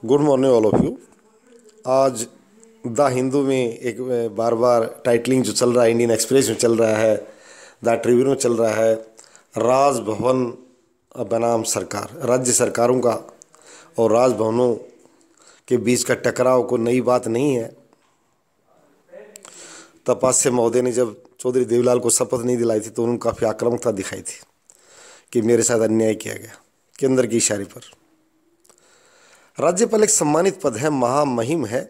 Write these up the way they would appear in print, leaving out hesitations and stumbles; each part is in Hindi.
Good morning all of you. आज द हिंदू में एक बार बार टाइटलिंग जो चल रहा है, इंडियन एक्सप्रेस में चल रहा है, द ट्रिब्यून में चल रहा है, राजभवन बनाम सरकार, राज्य सरकारों का और राजभवनों के बीच का टकराव को नई बात नहीं है। तपस्या महोदय ने जब चौधरी देवीलाल को शपथ नहीं दिलाई थी तो उन्होंने काफ़ी आक्रामकता दिखाई थी कि मेरे साथ अन्याय किया गया, केंद्र के इशारे पर। राज्यपाल एक सम्मानित पद है, महामहिम है,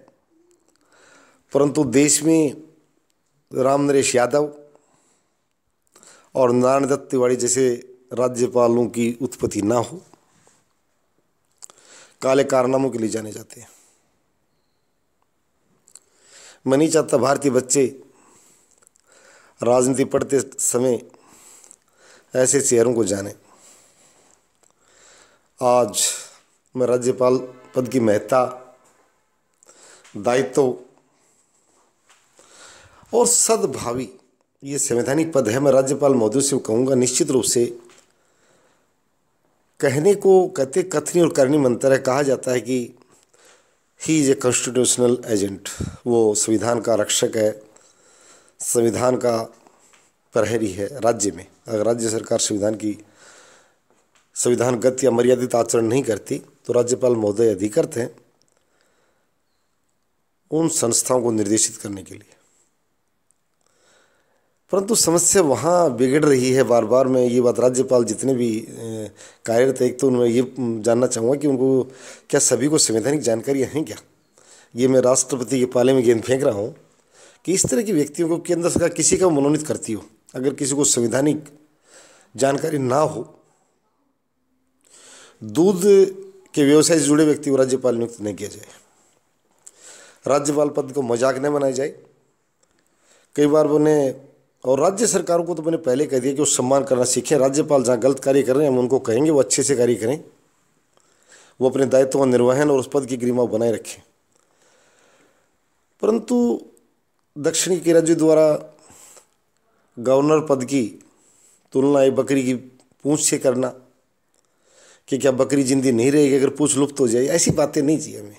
परंतु देश में राम नरेश यादव और नारायण दत्त तिवारी जैसे राज्यपालों की उत्पत्ति ना हो, काले कारनामों के लिए जाने जाते हैं। मैं नहीं चाहता भारतीय बच्चे राजनीति पढ़ते समय ऐसे चेहरों को जाने। आज मैं राज्यपाल पद की महत्ता, दायित्व और सद्भावी ये संवैधानिक पद है। मैं राज्यपाल महोदय से कहूँगा, निश्चित रूप से कहने को कहते कथनी और करनी में अंतर है। कहा जाता है कि he is a constitutional agent, वो संविधान का रक्षक है, संविधान का प्रहरी है राज्य में। अगर राज्य सरकार संविधानगत या मर्यादित आचरण नहीं करती तो राज्यपाल महोदय अधिकृत हैं उन संस्थाओं को निर्देशित करने के लिए। परंतु समस्या वहाँ बिगड़ रही है बार बार। मैं ये बात राज्यपाल जितने भी कार्यरत हैं, एक तो उनमें ये जानना चाहूँगा कि उनको क्या सभी को संवैधानिक जानकारियाँ हैं क्या। ये मैं राष्ट्रपति के पाले में गेंद फेंक रहा हूँ कि इस तरह के व्यक्तियों को केंद्र सरकार किसी का मनोनीत करती हो, अगर किसी को संवैधानिक जानकारी ना हो, दूध के व्यवसाय से जुड़े व्यक्ति को राज्यपाल नियुक्त नहीं किया जाए, राज्यपाल पद को मजाक न बनाया जाए। कई बार उन्हें और राज्य सरकारों को तो मैंने पहले कह दिया कि वो सम्मान करना सीखें। राज्यपाल जहाँ गलत कार्य कर रहे हैं हम उनको कहेंगे वो अच्छे से कार्य करें, वो अपने दायित्व का निर्वहन और उस पद की गरिमा बनाए रखें। परंतु दक्षिणी के राज्यों द्वारा गवर्नर पद की तुलना एक बकरी की पूंछ से करना कि क्या बकरी जिंदी नहीं रहेगी अगर पूंछ लुप्त हो जाए, ऐसी बातें नहीं चाहिए हमें।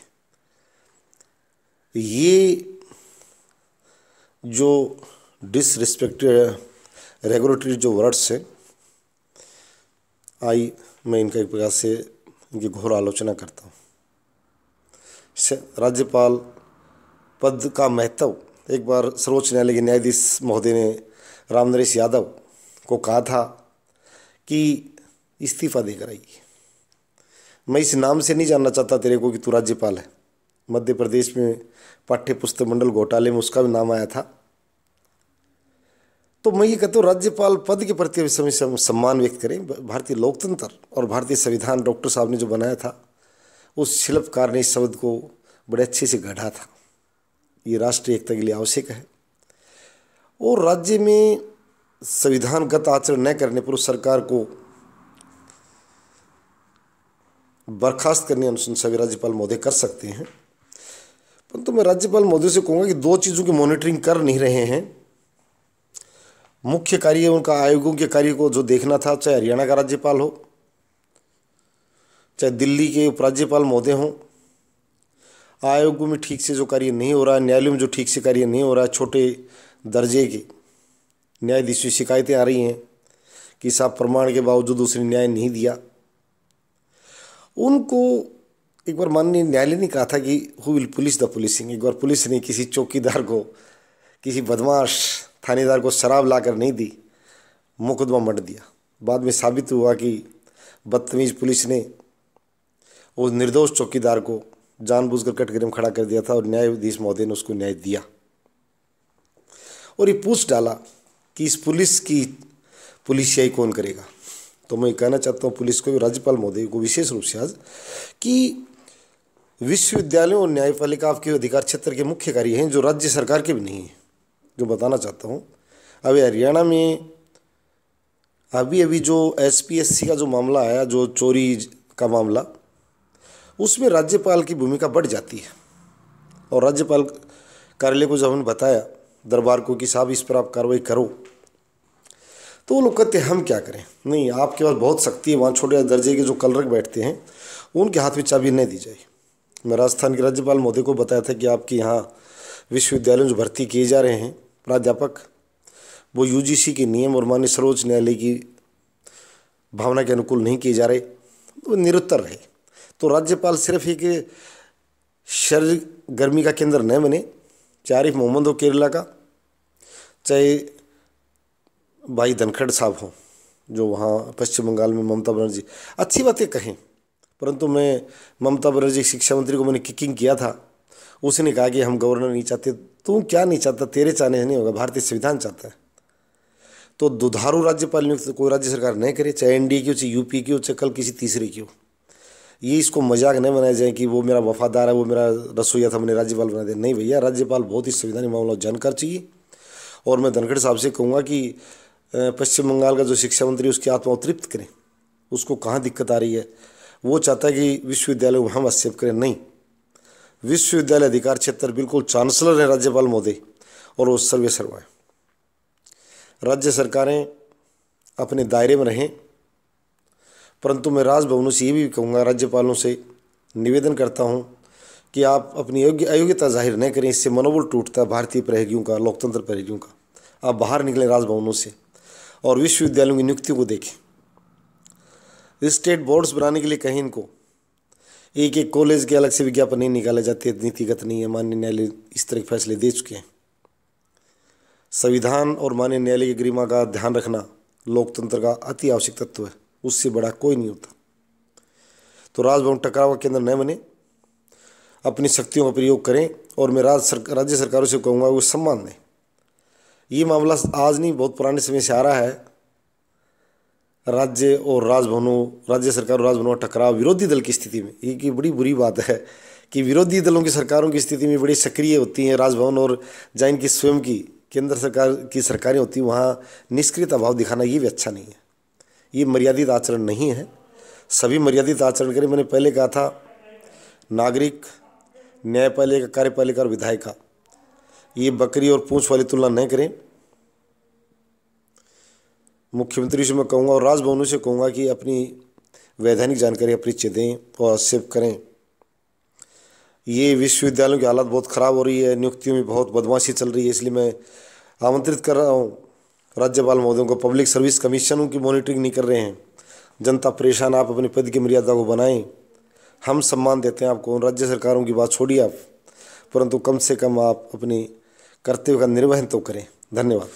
ये जो डिसरिस्पेक्टेड रेगुलेटरी जो वर्ड्स है मैं इनका एक प्रकार से इनकी घोर आलोचना करता हूँ। राज्यपाल पद का महत्व एक बार सर्वोच्च न्यायालय के न्यायाधीश महोदय ने राम नरेश यादव को कहा था कि इस्तीफा देकर आइए। मैं इस नाम से नहीं जानना चाहता तेरे को कि तू राज्यपाल है। मध्य प्रदेश में पाठ्य पुस्तक मंडल घोटाले में उसका भी नाम आया था। तो मैं ये कहता हूँ राज्यपाल पद के प्रति समय सम्मान व्यक्त करें। भारतीय लोकतंत्र और भारतीय संविधान डॉक्टर साहब ने जो बनाया था उस शिल्पकार ने इस शब्द को बड़े अच्छे से गढ़ा था। ये राष्ट्रीय एकता के लिए आवश्यक है और राज्य में संविधानगत आचरण न करने पर उस सरकार को बर्खास्त करने अनुशंसा भी राज्यपाल महोदय कर सकते हैं। परंतु मैं राज्यपाल महोदय से कहूँगा कि दो चीज़ों की मॉनिटरिंग कर नहीं रहे हैं। मुख्य कार्य उनका आयोगों के कार्य को जो देखना था, चाहे हरियाणा का राज्यपाल हो, चाहे दिल्ली के उपराज्यपाल महोदय हों, आयोगों में ठीक से जो कार्य नहीं हो रहा है, न्यायालयों में जो ठीक से कार्य नहीं हो रहा है, छोटे दर्जे के न्यायाधीश की शिकायतें आ रही हैं कि साहब प्रमाण के बावजूद उसने न्याय नहीं दिया। उनको एक बार माननीय न्यायालय ने कहा था कि who will police the policing. एक बार पुलिस ने किसी चौकीदार को, किसी बदमाश थानेदार को शराब लाकर नहीं दी, मुकदमा मट दिया। बाद में साबित हुआ कि बदतमीज पुलिस ने उस निर्दोष चौकीदार को जानबूझकर कटघरे में खड़ा कर दिया था और न्यायाधीश महोदय ने उसको न्याय दिया और ये पूछ डाला कि इस पुलिस की पुलिसियाई कौन करेगा। तो मैं कहना चाहता हूँ पुलिस को भी, राज्यपाल महोदय को विशेष रूप से आज, कि विश्वविद्यालयों और न्यायपालिका आपके अधिकार क्षेत्र के मुख्य कार्य हैं जो राज्य सरकार के भी नहीं हैं। जो बताना चाहता हूँ, अभी हरियाणा में अभी जो SPSC का जो मामला आया, जो चोरी का मामला, उसमें राज्यपाल की भूमिका बढ़ जाती है और राज्यपाल कार्यालय को जब हमने बताया दरबार को कि साहब इस पर आप कार्रवाई करो, तो वो लोग कहते हैं हम क्या करें। नहीं, आपके पास बहुत शक्ति है, वहाँ छोटे दर्जे के जो कलरक बैठते हैं उनके हाथ में चाबी नहीं दी जाए। मैं राजस्थान के राज्यपाल महोदय को बताया था कि आपके यहाँ विश्वविद्यालयों में जो भर्ती किए जा रहे हैं प्राध्यापक, वो यूजीसी के नियम और माननीय सर्वोच्च न्यायालय की भावना के अनुकूल नहीं किए जा रहे, तो निरुत्तर रहे। तो राज्यपाल सिर्फ एक शरीर गर्मी का केंद्र न बने, चाहे आरिफ मोहम्मद हो केरला का, चाहे भाई धनखड़ साहब हों जो वहाँ पश्चिम बंगाल में ममता बनर्जी अच्छी बातें कहें, परंतु मैं ममता बनर्जी शिक्षा मंत्री को मैंने किकिंग किया था, उसने कहा कि हम गवर्नर नहीं चाहते। तू क्या नहीं चाहता, तेरे चाहने नहीं होगा, भारतीय संविधान चाहता है। तो दुधारू राज्यपाल नियुक्त कोई राज्य सरकार नहीं करे, चाहे एनडीए की हो, चाहे यूपी की हो, चाहे कल किसी तीसरे की हो। ये इसको मजाक नहीं बनाया जाए कि वो मेरा वफादार है, वो मेरा रसोईया था, मैंने राज्यपाल बना दिया। नहीं भैया, राज्यपाल बहुत ही संवैधानिक मामला जानकार चाहिए। और मैं धनखड़ साहब से कहूँगा कि पश्चिम बंगाल का जो शिक्षा मंत्री उसकी आत्मा तृप्त करें, उसको कहाँ दिक्कत आ रही है। वो चाहता है कि विश्वविद्यालय को हम हस्तक्षेप करें, नहीं। विश्वविद्यालय अधिकार क्षेत्र बिल्कुल चांसलर है राज्यपाल महोदय, और वो सर्वे सर्वा है। राज्य सरकारें अपने दायरे में रहें, परंतु मैं राजभवनों से ये भी कहूँगा, राज्यपालों से निवेदन करता हूँ कि आप अपनी अयोग्यता जाहिर न करें, इससे मनोबल टूटता है भारतीय प्रहरियों का, लोकतंत्र प्रहरियों का। आप बाहर निकलें राजभवनों से और विश्वविद्यालयों की नियुक्तियों को देखें। स्टेट बोर्ड्स बनाने के लिए कहीं इनको एक एक कॉलेज के अलग से विज्ञापन नहीं निकाले जाते, नीतिगत नहीं है। माननीय न्यायालय इस तरह के फैसले दे चुके हैं। संविधान और माननीय न्यायालय की गरिमा का ध्यान रखना लोकतंत्र का अति आवश्यक तत्व है, उससे बड़ा कोई नहीं होता। तो राजभवन टकराव का केंद्र न बने, अपनी शक्तियों का प्रयोग करें। और मैं राज्य सरकारों से कहूँगा वो सम्मान दें। ये मामला आज नहीं, बहुत पुराने समय से आ रहा है। राज्य और राजभवनों, राज्य सरकार और राजभवनों का टकराव विरोधी दल की स्थिति में, ये की बड़ी बुरी बात है कि विरोधी दलों की सरकारों की स्थिति में बड़ी सक्रिय होती हैं राजभवन, और जहाँ इनकी स्वयं की केंद्र सरकार की सरकारें होती हैं वहाँ निष्क्रियता भाव दिखाना ये भी अच्छा नहीं है। ये मर्यादित आचरण नहीं है। सभी मर्यादित आचरण करें। मैंने पहले कहा था, नागरिक, न्यायपालिका, कार्यपालिका और विधायिका, ये बकरी और पूंछ वाली तुलना नहीं करें। मुख्यमंत्री से मैं कहूँगा और राजभवनों से कहूँगा कि अपनी वैधानिक जानकारी अपरिचय दें और हस्तक्षेप करें। ये विश्वविद्यालयों की हालत बहुत ख़राब हो रही है, नियुक्तियों में बहुत बदमाशी चल रही है। इसलिए मैं आमंत्रित कर रहा हूँ राज्यपाल महोदयों को। पब्लिक सर्विस कमीशनों की मॉनिटरिंग नहीं कर रहे हैं, जनता परेशान। आप अपने पद की मर्यादा को बनाएं। हम सम्मान देते हैं आपको, राज्य सरकारों की बात छोड़िए आप, परंतु कम से कम आप अपनी कर्तव्य का निर्वहन तो करें। धन्यवाद।